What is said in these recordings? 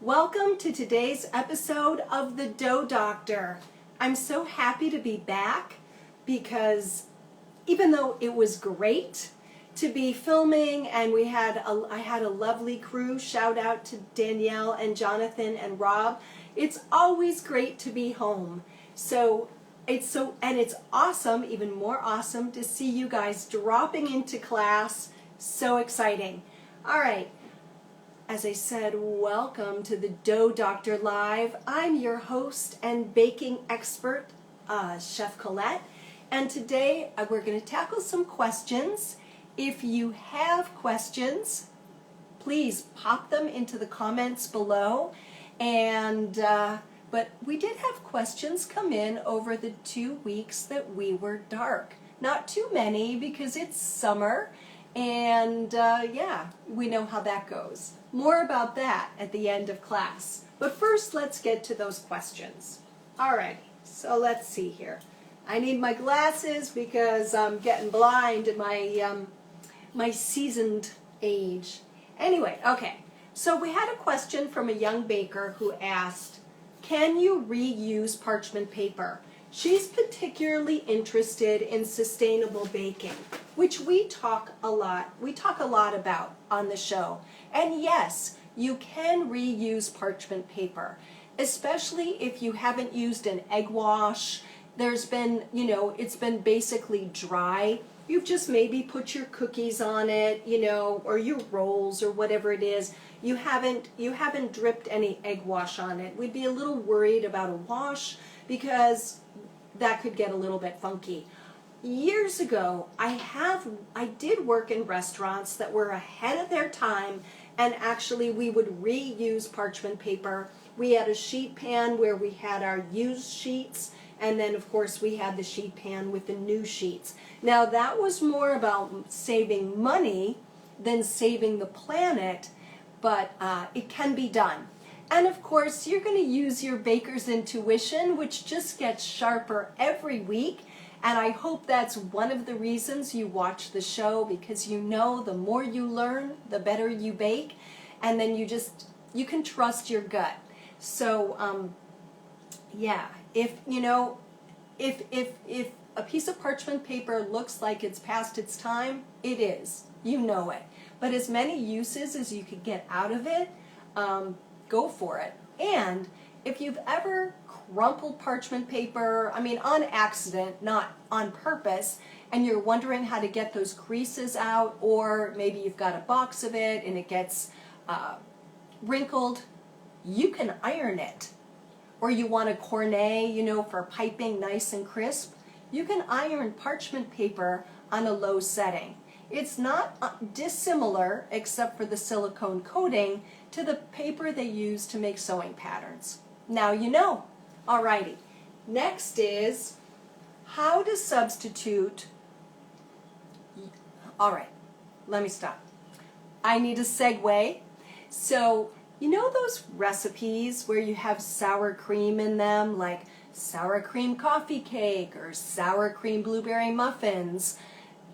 Welcome to today's episode of the DoughDr. I'm so happy to be back because even though it was great to be filming and I had a lovely crew, shout out to Danielle and Jonathan and Rob, it's always great to be home. It's awesome, even more awesome, to see you guys dropping into class. So exciting. All right. As I said, welcome to the DoughDr Live. I'm your host and baking expert, Chef Colette, and today we're going to tackle some questions. If you have questions, please pop them into the comments below. But we did have questions come in over the 2 weeks that we were dark. Not too many because it's summer. And yeah, we know how that goes. More about that at the end of class. But first, let's get to those questions. Alrighty, so let's see here. I need my glasses because I'm getting blind in my seasoned age. Anyway, okay. So we had a question from a young baker who asked, can you reuse parchment paper? She's particularly interested in sustainable baking, which we talk a lot about on the show. And yes, you can reuse parchment paper, especially if you haven't used an egg wash. There's been, it's been basically dry. You've just maybe put your cookies on it, or your rolls or whatever it is. You haven't dripped any egg wash on it. We'd be a little worried about a wash because that could get a little bit funky. Years ago, I did work in restaurants that were ahead of their time, and actually we would reuse parchment paper. We had a sheet pan where we had our used sheets, and then of course we had the sheet pan with the new sheets. Now that was more about saving money than saving the planet, but it can be done. And of course, you're going to use your baker's intuition, which just gets sharper every week. And I hope that's one of the reasons you watch the show, because the more you learn, the better you bake. And then you can trust your gut. So, yeah, if a piece of parchment paper looks like it's past its time, it is. You know it. But as many uses as you could get out of it, go for it. And if you've ever crumpled parchment paper, on accident, not on purpose, and you're wondering how to get those creases out, or maybe you've got a box of it and it gets wrinkled, you can iron it. Or you want a cornet, for piping nice and crisp, you can iron parchment paper on a low setting. It's not dissimilar, except for the silicone coating, to the paper they use to make sewing patterns. Now you know. Alrighty. Next is how to substitute. Alright, let me stop. I need a segue. So, those recipes where you have sour cream in them, like sour cream coffee cake or sour cream blueberry muffins,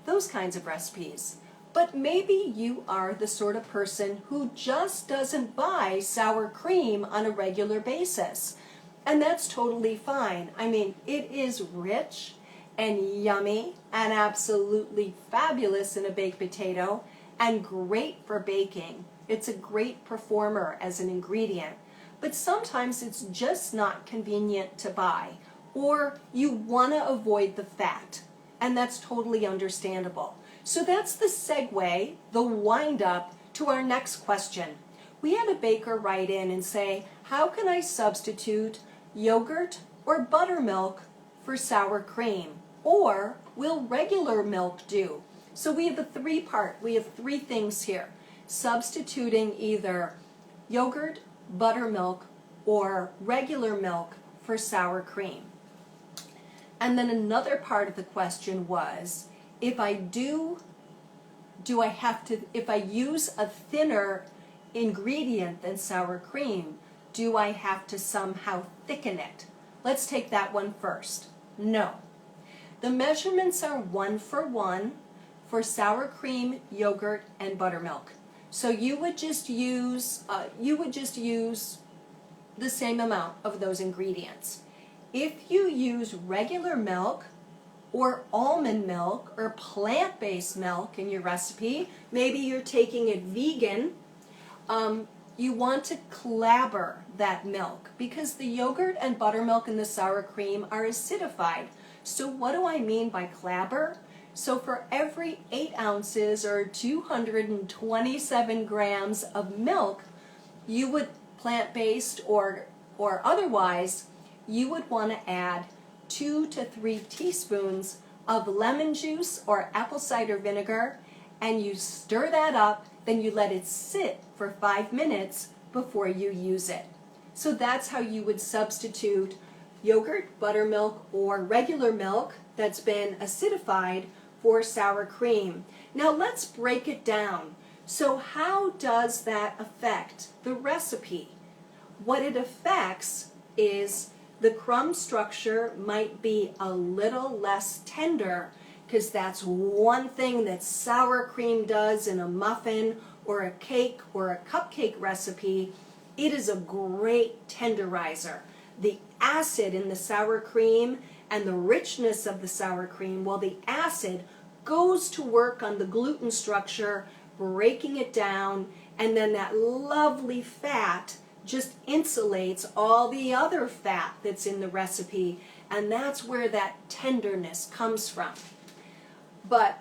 those kinds of recipes. But maybe you are the sort of person who just doesn't buy sour cream on a regular basis. And that's totally fine. It is rich and yummy and absolutely fabulous in a baked potato and great for baking. It's a great performer as an ingredient. But sometimes it's just not convenient to buy, or you want to avoid the fat. And that's totally understandable. So that's the segue, the wind-up to our next question. We had a baker write in and say, how can I substitute yogurt or buttermilk for sour cream? Or will regular milk do? So we have we have three things here. Substituting either yogurt, buttermilk, or regular milk for sour cream. And then another part of the question was, if I use a thinner ingredient than sour cream, do I have to somehow thicken it? Let's take that one first. No. The measurements are 1-for-1 for sour cream, yogurt, and buttermilk. So you would just use the same amount of those ingredients. If you use regular milk or almond milk or plant-based milk in your recipe, maybe you're taking it vegan, you want to clabber that milk because the yogurt and buttermilk and the sour cream are acidified. So what do I mean by clabber? So for every 8 ounces or 227 grams of milk, you would, plant-based or otherwise, you would want to add 2 to 3 teaspoons of lemon juice or apple cider vinegar, and you stir that up, then you let it sit for 5 minutes before you use it. So that's how you would substitute yogurt, buttermilk, or regular milk that's been acidified for sour cream. Now let's break it down. So how does that affect the recipe? What it affects is the crumb structure might be a little less tender because that's one thing that sour cream does in a muffin or a cake or a cupcake recipe. It is a great tenderizer. The acid in the sour cream and the richness of the sour cream, well, the acid goes to work on the gluten structure, breaking it down, and then that lovely fat just insulates all the other fat that's in the recipe, and that's where that tenderness comes from. But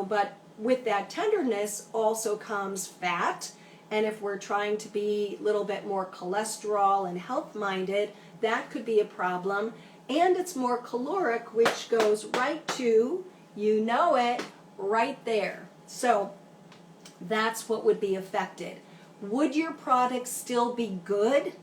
but with that tenderness also comes fat, and if we're trying to be a little bit more cholesterol and health-minded, that could be a problem. And it's more caloric, which goes right to, you know it, right there. So that's what would be affected. Would your product still be good?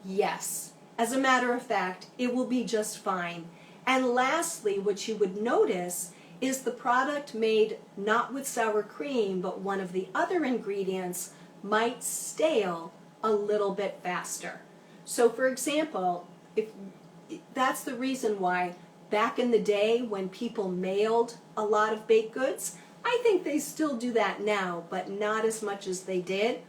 Yes. As a matter of fact, it will be just fine. And lastly, what you would notice is the product made not with sour cream, but one of the other ingredients might stale a little bit faster. So for example, that's the reason why back in the day when people mailed a lot of baked goods, I think they still do that now, but not as much as they did.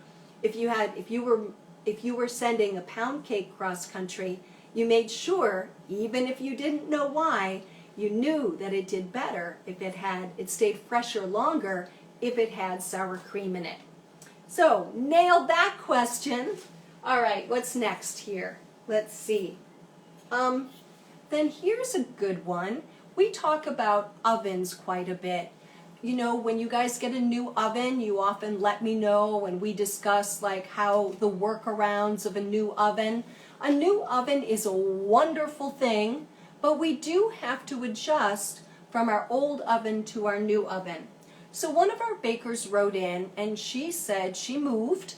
If you were sending a pound cake cross country, you made sure, even if you didn't know why, you knew that it did better if it stayed fresher longer if it had sour cream in it. So, nailed that question. All right, what's next here? Let's see. Then here's a good one. We talk about ovens quite a bit. You know, when you guys get a new oven, you often let me know and we discuss like how the workarounds of a new oven. A new oven is a wonderful thing, but we do have to adjust from our old oven to our new oven. So one of our bakers wrote in and she said she moved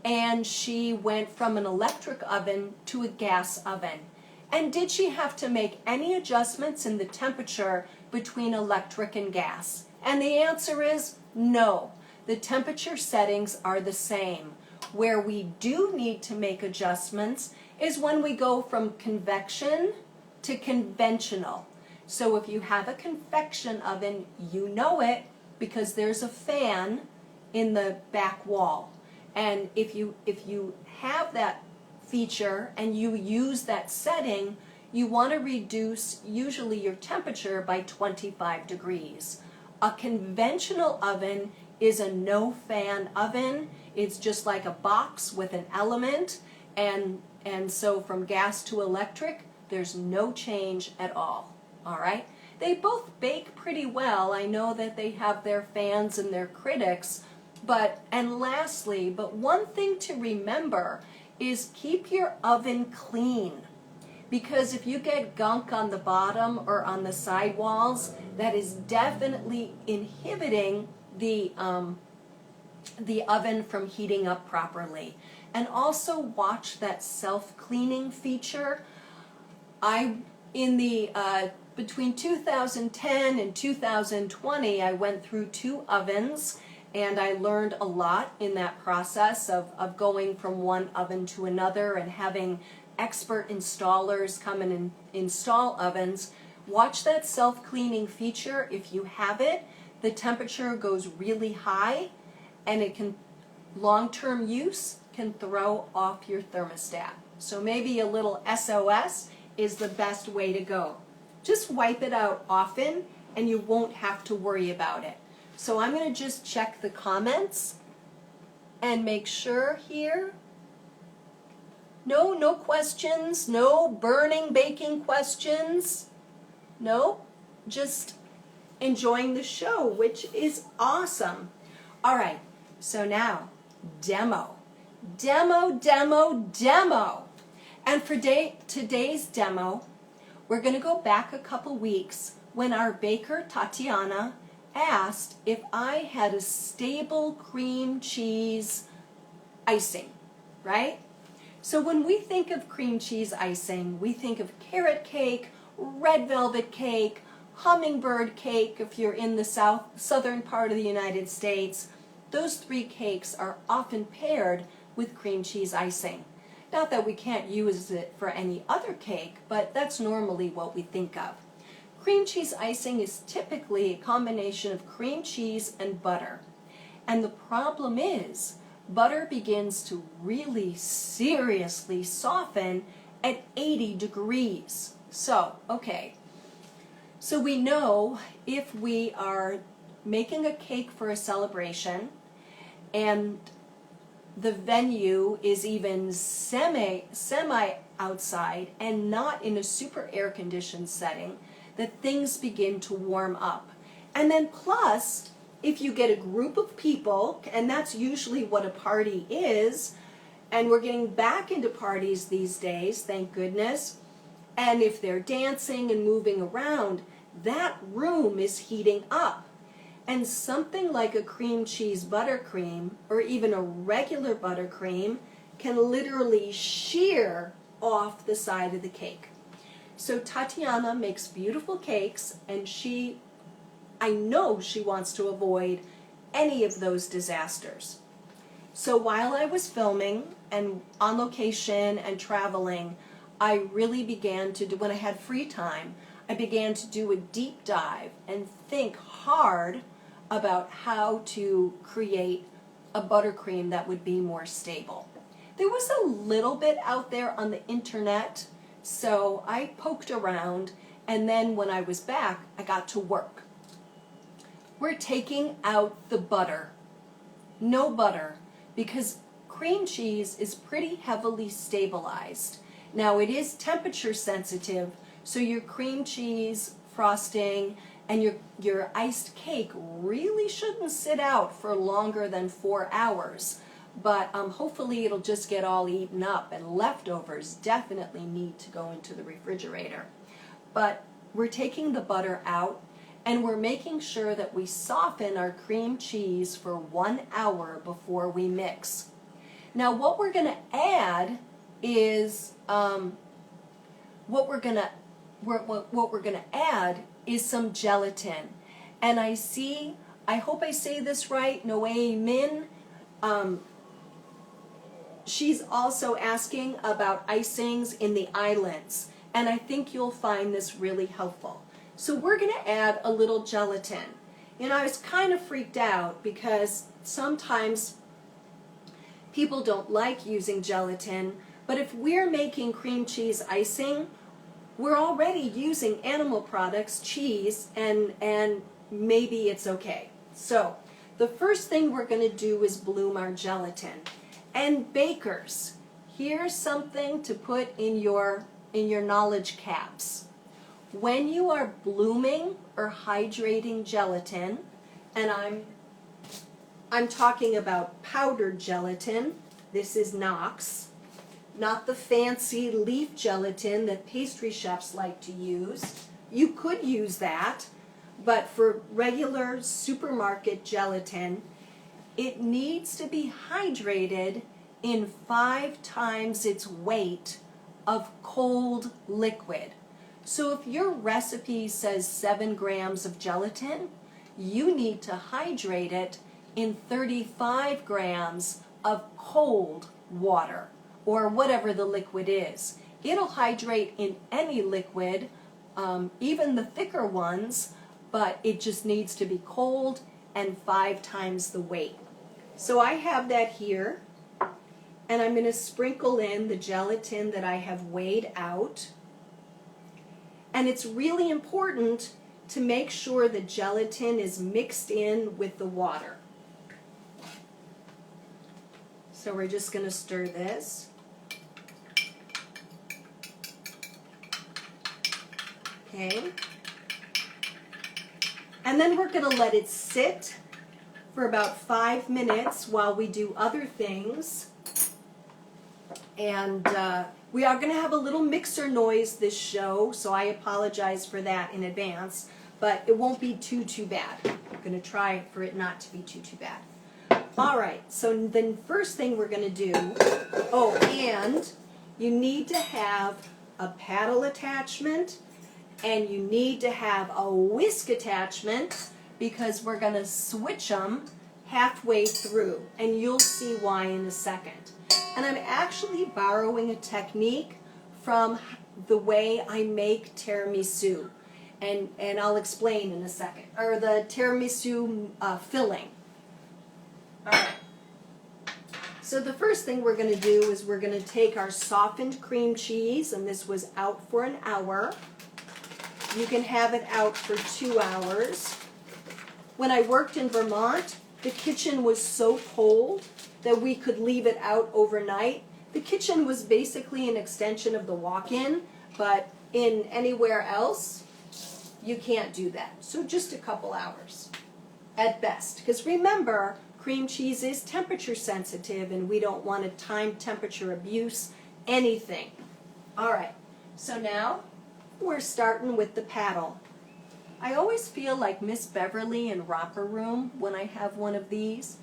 and she went from an electric oven to a gas oven. And did she have to make any adjustments in the temperature between electric and gas? And the answer is no. The temperature settings are the same. Where we do need to make adjustments is when we go from convection to conventional. So if you have a convection oven, you know it because there's a fan in the back wall. And if you have that feature and you use that setting, you want to reduce usually your temperature by 25 degrees. A conventional oven is a no fan oven. It's just like a box with an element, and so from gas to electric, there's no change at all. All right? They both bake pretty well. I know that they have their fans and their critics, but one thing to remember is keep your oven clean. Because if you get gunk on the bottom or on the side walls, that is definitely inhibiting the oven from heating up properly. And also watch that self-cleaning feature. Between 2010 and 2020, I went through 2 ovens, and I learned a lot in that process of going from one oven to another and having expert installers come in and install ovens. Watch that self-cleaning feature. If you have it, the temperature goes really high, and it can, long-term use can throw off your thermostat. So maybe a little SOS is the best way to go. Just wipe it out often and you won't have to worry about it. So I'm going to just check the comments and make sure here. No questions, no burning baking questions. No, just enjoying the show, which is awesome. All right, so now demo. And for today's demo, we're going to go back a couple weeks when our baker Tatiana asked if I had a stable cream cheese icing, right? So when we think of cream cheese icing, we think of carrot cake, red velvet cake, hummingbird cake if you're in the southern part of the United States. Those three cakes are often paired with cream cheese icing. Not that we can't use it for any other cake, but that's normally what we think of. Cream cheese icing is typically a combination of cream cheese and butter. And the problem is, butter begins to really seriously soften at 80 degrees. So we know if we are making a cake for a celebration and the venue is even semi outside and not in a super air-conditioned setting, that things begin to warm up. And then plus, if you get a group of people, and that's usually what a party is, and we're getting back into parties these days, thank goodness, and if they're dancing and moving around, that room is heating up. And something like a cream cheese buttercream, or even a regular buttercream, can literally shear off the side of the cake. So Tatiana makes beautiful cakes, and I know she wants to avoid any of those disasters. So while I was filming and on location and traveling, I really began to do, when I had free time, I began to do a deep dive and think hard about how to create a buttercream that would be more stable. There was a little bit out there on the internet, so I poked around, and then when I was back, I got to work. We're taking out the butter. No butter, because cream cheese is pretty heavily stabilized. Now it is temperature sensitive, so your cream cheese frosting and your iced cake really shouldn't sit out for longer than 4 hours. But hopefully it'll just get all eaten up, and leftovers definitely need to go into the refrigerator. But we're taking the butter out, and we're making sure that we soften our cream cheese for 1 hour before we mix. Now what we're going to add is some gelatin. And I hope I say this right, Noe Min, she's also asking about icings in the islands. And I think you'll find this really helpful. So we're going to add a little gelatin. And I was kind of freaked out because sometimes people don't like using gelatin, but if we're making cream cheese icing, we're already using animal products, cheese, and maybe it's okay. So the first thing we're going to do is bloom our gelatin. And bakers, here's something to put in your knowledge caps. When you are blooming or hydrating gelatin, and I'm talking about powdered gelatin, this is Knox, not the fancy leaf gelatin that pastry chefs like to use. You could use that, but for regular supermarket gelatin, it needs to be hydrated in 5 times its weight of cold liquid. So if your recipe says 7 grams of gelatin, you need to hydrate it in 35 grams of cold water, or whatever the liquid is. It'll hydrate in any liquid, even the thicker ones, but it just needs to be cold and 5 times the weight. So I have that here, and I'm going to sprinkle in the gelatin that I have weighed out. And it's really important to make sure the gelatin is mixed in with the water. So we're just going to stir this. Okay. And then we're going to let it sit for about 5 minutes while we do other things. And we are going to have a little mixer noise this show, so I apologize for that in advance, but it won't be too bad. I'm going to try for it not to be too bad. All right, so the first thing we're going to do, oh, and you need to have a paddle attachment, and you need to have a whisk attachment, because we're going to switch them halfway through, and you'll see why in a second. And I'm actually borrowing a technique from the way I make tiramisu, and I'll explain in a second, or the tiramisu filling. All right. So the first thing we're going to do is we're going to take our softened cream cheese, and this was out for an hour. You can have it out for 2 hours. When I worked in Vermont, the kitchen was so cold that we could leave it out overnight. The kitchen was basically an extension of the walk-in, but in anywhere else, you can't do that. So just a couple hours at best. Because remember, cream cheese is temperature sensitive, and we don't want to time temperature abuse anything. All right, so now we're starting with the paddle. I always feel like Miss Beverly in Romper Room when I have one of these.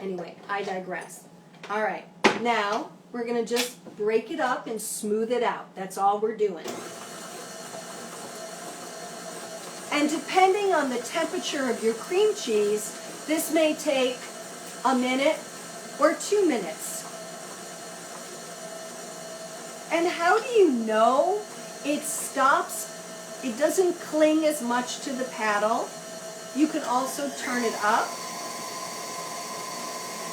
Anyway, I digress. All right, now we're going to just break it up and smooth it out. That's all we're doing. And depending on the temperature of your cream cheese, this may take a minute or 2 minutes. And how do you know it stops? It doesn't cling as much to the paddle. You can also turn it up.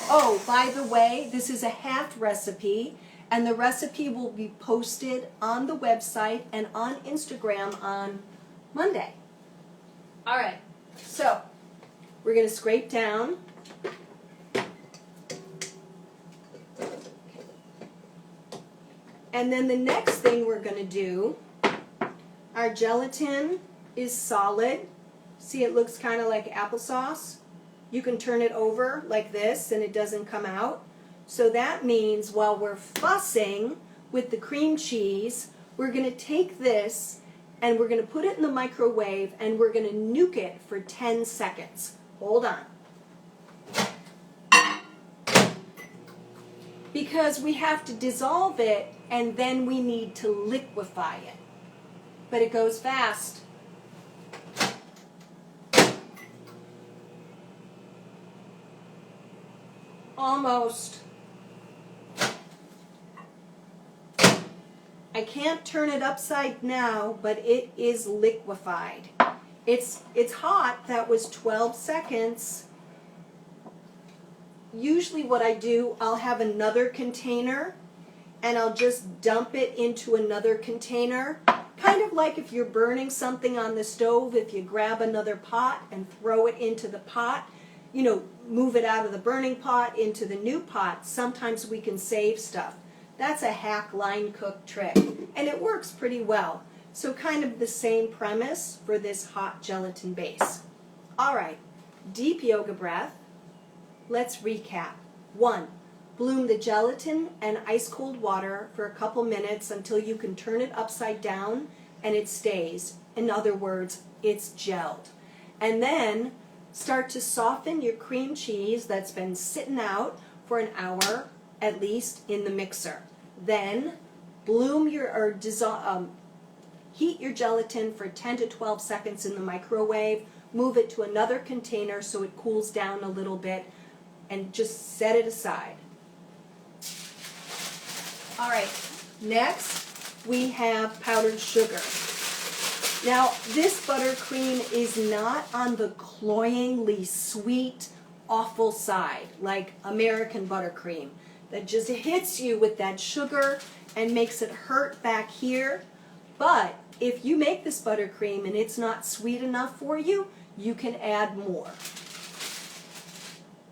Oh, by the way, this is a half recipe, and the recipe will be posted on the website and on Instagram on Monday. All right, so we're going to scrape down. And then the next thing we're going to do, our gelatin is solid. See, it looks kind of like applesauce. You can turn it over like this and it doesn't come out. So that means while we're fussing with the cream cheese, we're going to take this and we're going to put it in the microwave and we're going to nuke it for 10 seconds. Hold on. Because we have to dissolve it and then we need to liquefy it. But it goes fast. Almost. I can't turn it upside now, but it is liquefied. It's hot. That was 12 seconds. Usually what I do, I'll have another container and I'll just dump it into another container. Kind of like if you're burning something on the stove, if you grab another pot and throw it into the pot, you know, move it out of the burning pot into the new pot, sometimes we can save stuff. That's a hack line cook trick, and it works pretty well. So kind of the same premise for this hot gelatin base. All right, deep yoga breath. Let's recap. 1, bloom the gelatin and ice cold water for a couple minutes until you can turn it upside down and it stays. In other words, it's gelled. And then start to soften your cream cheese that's been sitting out for an hour at least in the mixer. Then bloom your heat your gelatin for 10 to 12 seconds in the microwave. Move it to another container so it cools down a little bit, and just set it aside. All right, next we have powdered sugar. Now, this buttercream is not on the cloyingly sweet, awful side, like American buttercream, that just hits you with that sugar and makes it hurt back here. But if you make this buttercream and it's not sweet enough for you, you can add more.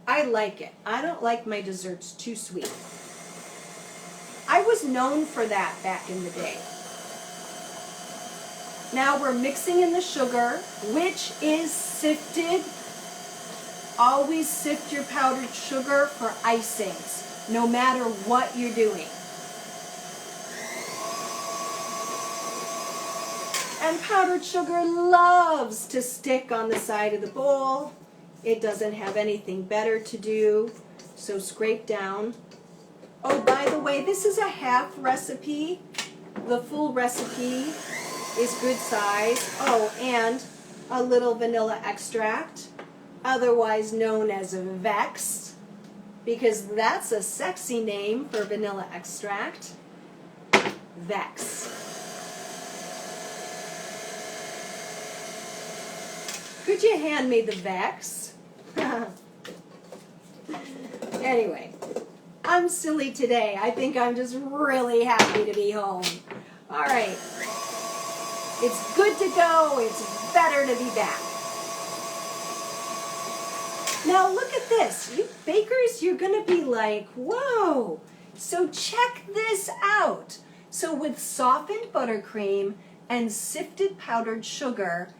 I like it. I don't like my desserts too sweet. I was known for that back in the day. Now we're mixing in the sugar, which is sifted. Always sift your powdered sugar for icings, no matter what you're doing. And powdered sugar loves to stick on the side of the bowl. It doesn't have anything better to do, so scrape down. Oh, by the way, this is a half recipe. The full recipe is good size. Oh, and a little vanilla extract, otherwise known as Vex, because that's a sexy name for vanilla extract. Vex. Could you hand me the Vex? Anyway, I'm silly today. I think I'm just really happy to be home. All right. It's good to go. It's better to be back. Now look at this. You bakers, you're going to be like, whoa. So check this out. So with softened buttercream and sifted powdered sugar,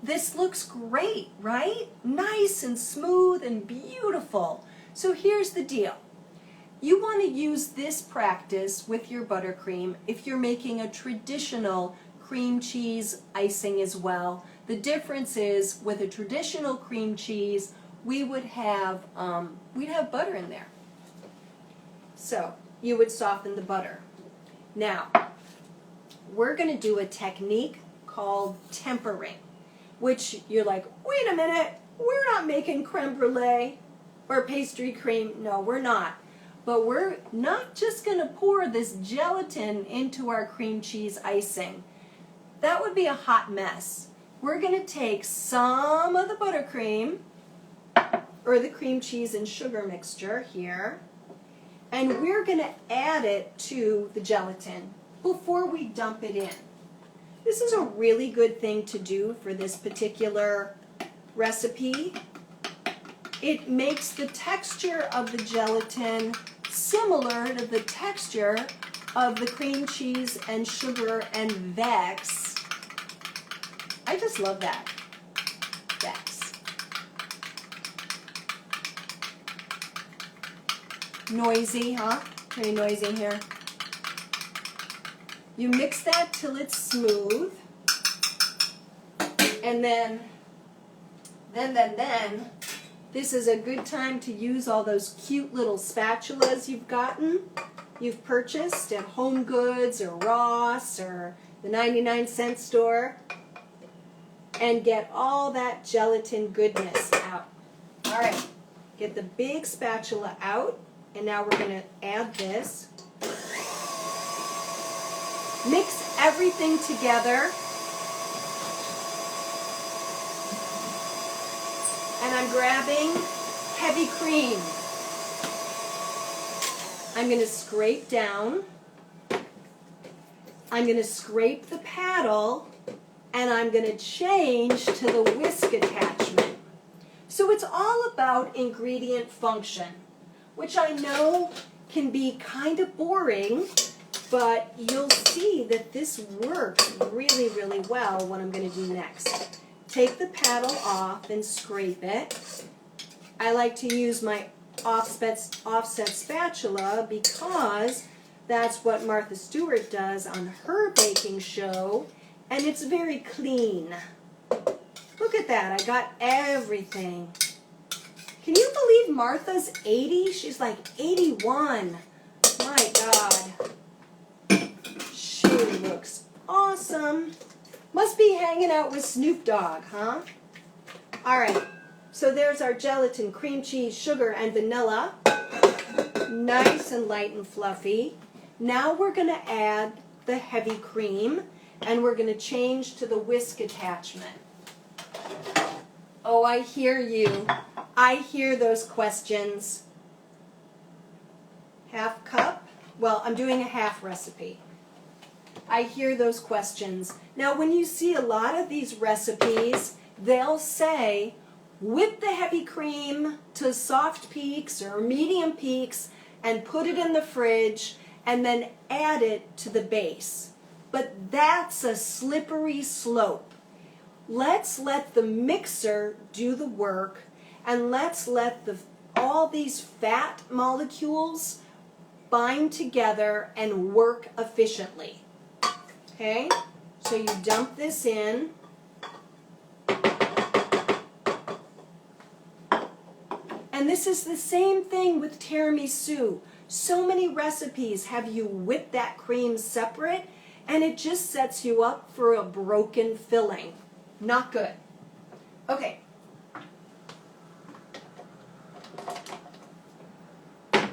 this looks great, right? Nice and smooth and beautiful. So here's the deal. You want to use this practice with your buttercream if you're making a traditional cream cheese icing as well. The difference is with a traditional cream cheese, we'd have butter in there. So you would soften the butter. Now, we're going to do a technique called tempering, which you're like, wait a minute, we're not making creme brulee or pastry cream. No, we're not. But we're not just going to pour this gelatin into our cream cheese icing. That would be a hot mess. We're going to take some of the buttercream or the cream cheese and sugar mixture here, and we're going to add it to the gelatin before we dump it in. This is a really good thing to do for this particular recipe. It makes the texture of the gelatin similar to the texture of the cream cheese and sugar and Vex. I just love that. Vex. Noisy, huh? Pretty noisy in here. You mix that till it's smooth, and then, this is a good time to use all those cute little spatulas you've purchased at Home Goods or Ross or the 99-cent store, and get all that gelatin goodness out. All right, get the big spatula out, and now we're going to add this. Mix everything together. And I'm grabbing heavy cream. I'm going to scrape down. I'm going to scrape the paddle, and I'm going to change to the whisk attachment. So it's all about ingredient function, which I know can be kind of boring, but you'll see that this works really, really well. What I'm going to do next. Take the paddle off and scrape it. I like to use my offset spatula because that's what Martha Stewart does on her baking show, and it's very clean. Look at that. I got everything. Can you believe Martha's 80? She's like 81. My God. She looks awesome. Must be hanging out with Snoop Dogg, huh? All right. So there's our gelatin, cream cheese, sugar, and vanilla. Nice and light and fluffy. Now we're going to add the heavy cream, and we're going to change to the whisk attachment. Oh, I hear you. I hear those questions. Half cup? Well, I'm doing a half recipe. I hear those questions. Now, when you see a lot of these recipes, they'll say, whip the heavy cream to soft peaks or medium peaks and put it in the fridge and then add it to the base. But that's a slippery slope. Let's let the mixer do the work, and let's let all these fat molecules bind together and work efficiently. Okay, so you dump this in. And this is the same thing with tiramisu. So many recipes have you whip that cream separate, and it just sets you up for a broken filling. Not good. Okay.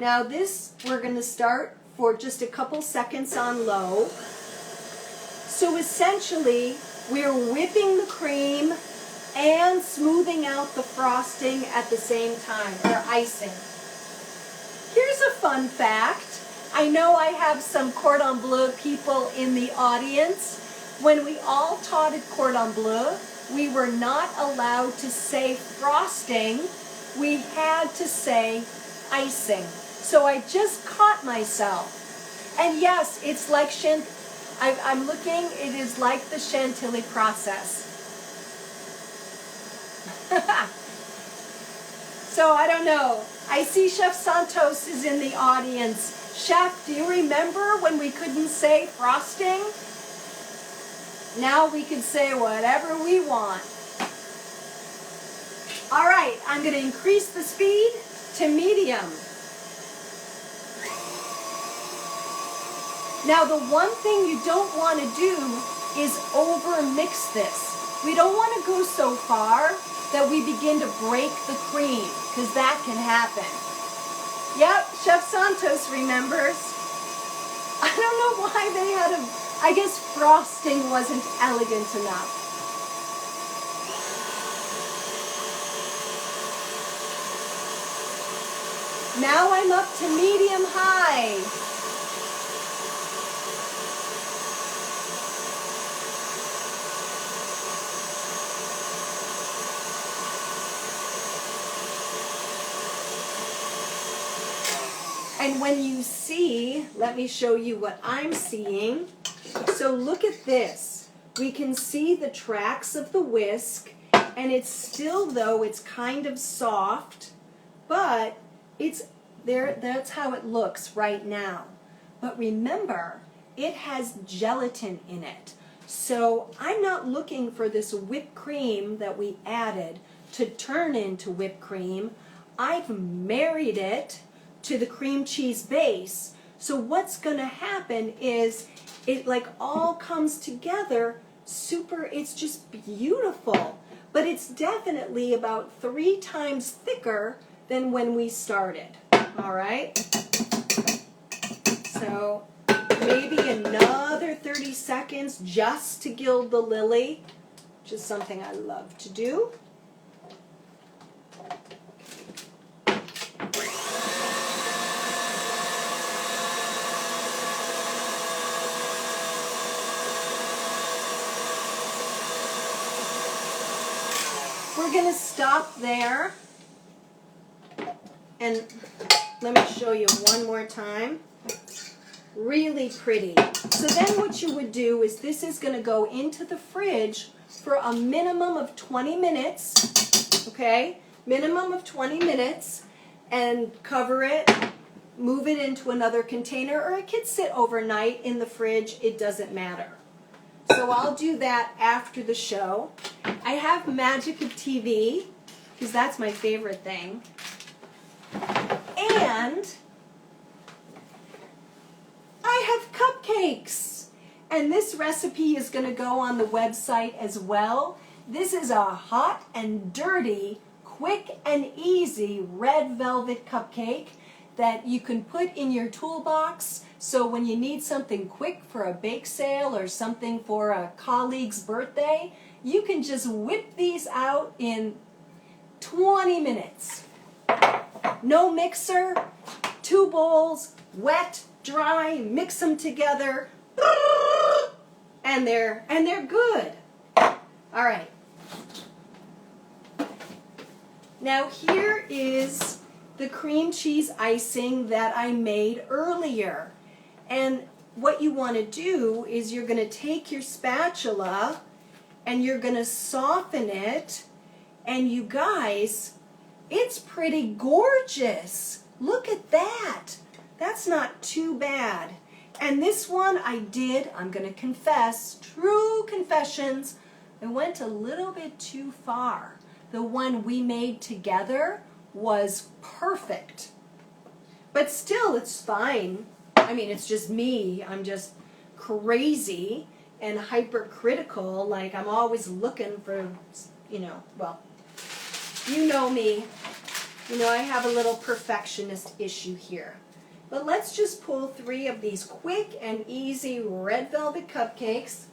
Now this, we're going to start for just a couple seconds on low. So essentially, we're whipping the cream and smoothing out the frosting at the same time, or icing. Here's a fun fact. I know I have some cordon bleu people in the audience. When we all taught at cordon bleu, we were not allowed to say frosting. We had to say icing. So I just caught myself. And yes, it's like I'm looking, it is like the chantilly process. So I don't know. I see Chef Santos is in the audience. Chef, do you remember when we couldn't say frosting? Now we can say whatever we want. All right, I'm going to increase the speed to medium. Now the one thing you don't want to do is over mix this. We don't want to go so far that we begin to break the cream, because that can happen. Yep, Chef Santos remembers. I don't know why they had I guess frosting wasn't elegant enough. Now I'm up to medium high. And when you see, let me show you what I'm seeing. So look at this. We can see the tracks of the whisk, and it's still, though, it's kind of soft, but it's there. That's how it looks right now. But remember, it has gelatin in it. So I'm not looking for this whipped cream that we added to turn into whipped cream. I've married it to the cream cheese base. So what's going to happen is it like all comes together super, it's just beautiful. But it's definitely about 3 times thicker than when we started. All right? So maybe another 30 seconds just to gild the lily, which is something I love to do. We're going to stop there, and let me show you one more time. Really pretty. So then what you would do is this is going to go into the fridge for a minimum of 20 minutes, okay? Minimum of 20 minutes, and cover it, move it into another container, or it could sit overnight in the fridge. It doesn't matter. So I'll do that after the show. I have Magic of TV, because that's my favorite thing. And I have cupcakes. And this recipe is going to go on the website as well. This is a hot and dirty, quick and easy red velvet cupcake that you can put in your toolbox. So when you need something quick for a bake sale or something for a colleague's birthday, you can just whip these out in 20 minutes. No mixer, 2 bowls, wet, dry, mix them together, and they're good. All right. Now here is the cream cheese icing that I made earlier. And what you want to do is you're going to take your spatula and you're going to soften it. And you guys, it's pretty gorgeous. Look at that. That's not too bad. And this one I'm going to confess, true confessions, I went a little bit too far. The one we made together was perfect. But still, it's fine. I mean, it's just me. I'm just crazy and hypercritical. Like, I'm always looking for, well, you know me. You know, I have a little perfectionist issue here. But let's just pull 3 of these quick and easy red velvet cupcakes.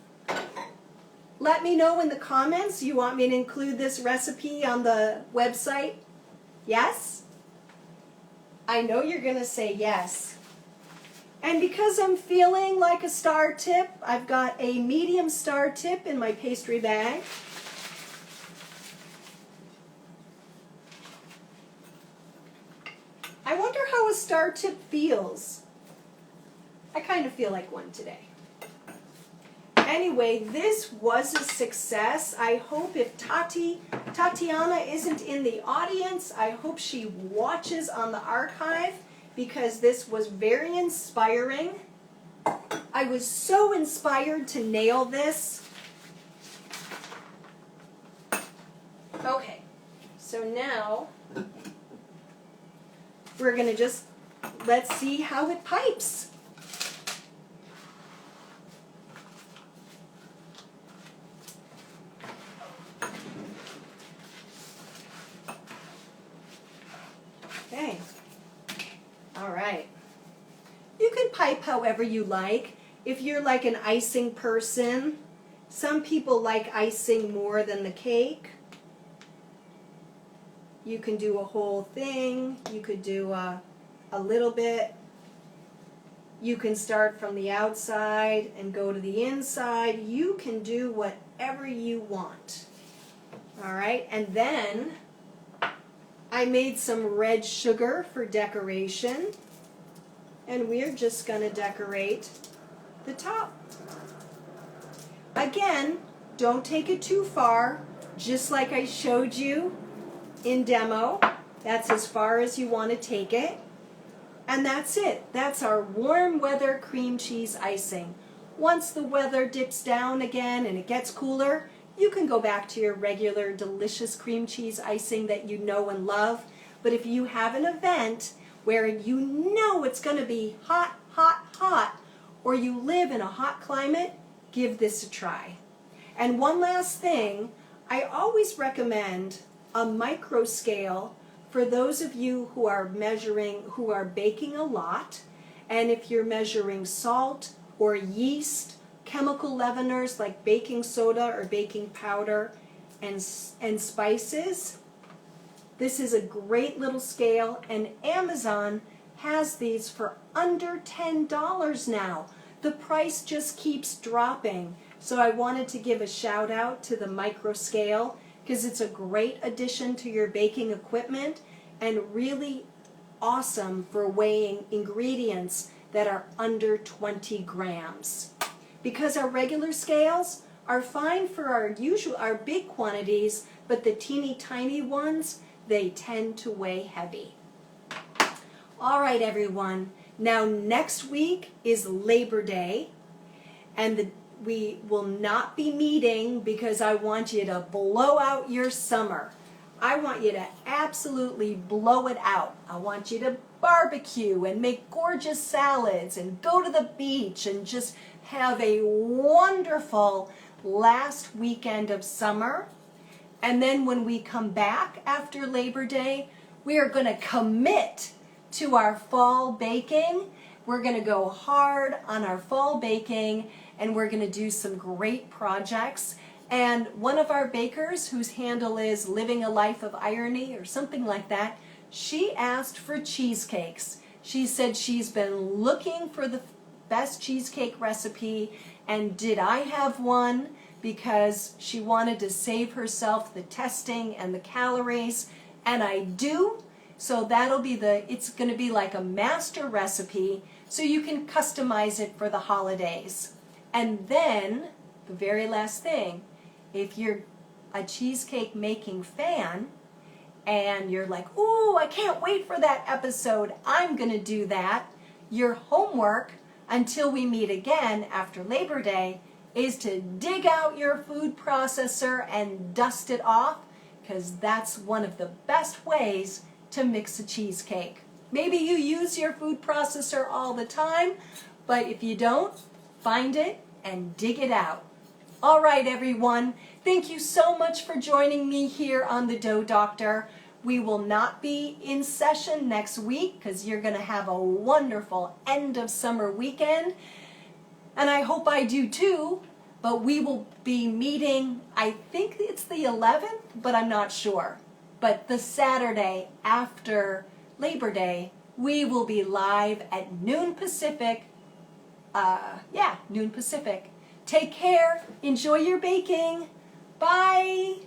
Let me know in the comments, you want me to include this recipe on the website? Yes? I know you're going to say yes. And because I'm feeling like a star tip, I've got a medium star tip in my pastry bag. I wonder how a star tip feels. I kind of feel like one today. Anyway, this was a success. I hope if Tatiana isn't in the audience, I hope she watches on the archive because this was very inspiring. I was so inspired to nail this. Okay, so now we're going to let's see how it pipes. Okay. All right. You can pipe however you like. If you're like an icing person, some people like icing more than the cake. You can do a whole thing. You could do a little bit. You can start from the outside and go to the inside. You can do whatever you want. All right, and then I made some red sugar for decoration, and we're just going to decorate the top. Again, don't take it too far, just like I showed you in demo. That's as far as you want to take it. And that's it. That's our warm weather cream cheese icing. Once the weather dips down again and it gets cooler, you can go back to your regular delicious cream cheese icing that you know and love. But if you have an event where you know it's going to be hot, hot, hot, or you live in a hot climate, give this a try. And one last thing, I always recommend a micro scale for those of you who are baking a lot, and if you're measuring salt or yeast, chemical leaveners like baking soda or baking powder, and spices. This is a great little scale, and Amazon has these for under $10 now. The price just keeps dropping. So I wanted to give a shout out to the micro scale because it's a great addition to your baking equipment and really awesome for weighing ingredients that are under 20 grams. Because our regular scales are fine for our big quantities, but the teeny tiny ones, they tend to weigh heavy. All right, everyone. Now next week is Labor Day, and we will not be meeting because I want you to blow out your summer. I want you to absolutely blow it out. I want you to barbecue and make gorgeous salads and go to the beach and just have a wonderful last weekend of summer. And then when we come back after Labor Day, we are going to commit to our fall baking. We're going to go hard on our fall baking, and we're going to do some great projects. And one of our bakers, whose handle is Living a Life of Irony or something like that, she asked for cheesecakes. She said she's been looking for the best cheesecake recipe, and did I have one? Because she wanted to save herself the testing and the calories, and I do. So that'll be it's going to be like a master recipe, so you can customize it for the holidays. And then, the very last thing, if you're a cheesecake making fan, and you're like, ooh, I can't wait for that episode, I'm going to do that, your homework until we meet again after Labor Day is to dig out your food processor and dust it off, because that's one of the best ways to mix a cheesecake. Maybe you use your food processor all the time, but if you don't, find it and dig it out. All right, everyone. Thank you so much for joining me here on the DoughDr. We will not be in session next week because you're going to have a wonderful end of summer weekend. And I hope I do too. But we will be meeting, I think it's the 11th, but I'm not sure. But the Saturday after Labor Day, we will be live at noon Pacific. Noon Pacific. Take care. Enjoy your baking. Bye.